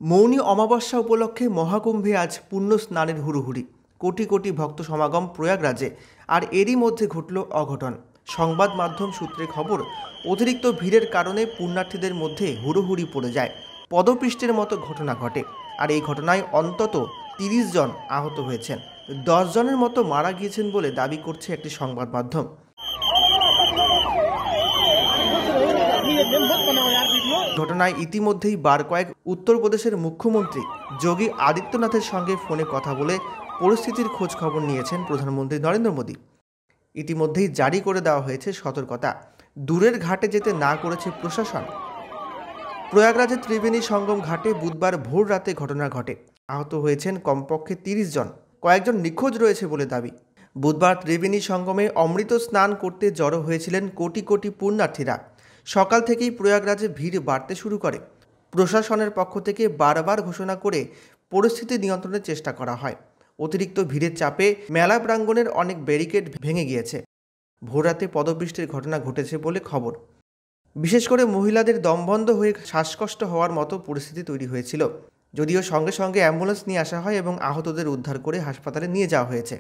মৌনী অমাবস্যা উপলক্ষে মহাকুম্ভে আজ পুণ্য স্নানের হুড়োহুড়ি। কোটি কোটি ভক্ত সমাগম প্রয়াগরাজে। আর এরই মধ্যে ঘটল অঘটন। সংবাদ মাধ্যম সূত্রে খবর, অতিরিক্ত ভিড়ের কারণে পুণ্যার্থীদের মধ্যে হুড়োহুড়ি পড়ে যায়। পদপৃষ্ঠের মতো ঘটনা ঘটে। আর এই ঘটনায় অন্তত ৩০ জন আহত হয়েছেন, ১০ জনের মতো মারা গিয়েছেন বলে দাবি করছে একটি সংবাদ মাধ্যম। ঘটনায় ইতিমধ্যেই বার কয়েক উত্তরপ্রদেশের মুখ্যমন্ত্রী যোগী আদিত্যনাথের সঙ্গে ফোনে কথা বলে পরিস্থিতির খোঁজ খবর নিয়েছেন প্রধানমন্ত্রী নরেন্দ্র মোদী। ইতিমধ্যেই জারি করে দেওয়া হয়েছে সতর্কতা। দূরের ঘাটে যেতে না করেছে প্রশাসন। প্রয়াগরাজের ত্রিবেণী সঙ্গম ঘাটে বুধবার ভোর রাতে ঘটনা ঘটে। আহত হয়েছেন কমপক্ষে ৩০ জন, কয়েকজন নিখোঁজ রয়েছে বলে দাবি। বুধবার ত্রিবেণী সঙ্গমে অমৃত স্নান করতে জড়ো হয়েছিলেন কোটি কোটি পুণ্যার্থীরা। সকাল থেকেই প্রয়াগরাজে ভিড় বাড়তে শুরু করে। প্রশাসনের পক্ষ থেকে বারবার ঘোষণা করে পরিস্থিতি নিয়ন্ত্রণের চেষ্টা করা হয়। অতিরিক্ত ভিড়ের চাপে মেলা প্রাঙ্গণের অনেক ব্যারিকেড ভেঙে গিয়েছে। ভোররাতে পদবৃষ্টির ঘটনা ঘটেছে বলে খবর। বিশেষ করে মহিলাদের দমবন্ধ হয়ে শ্বাসকষ্ট হওয়ার মতো পরিস্থিতি তৈরি হয়েছিল। যদিও সঙ্গে সঙ্গে অ্যাম্বুলেন্স নিয়ে আসা হয় এবং আহতদের উদ্ধার করে হাসপাতালে নিয়ে যাওয়া হয়েছে।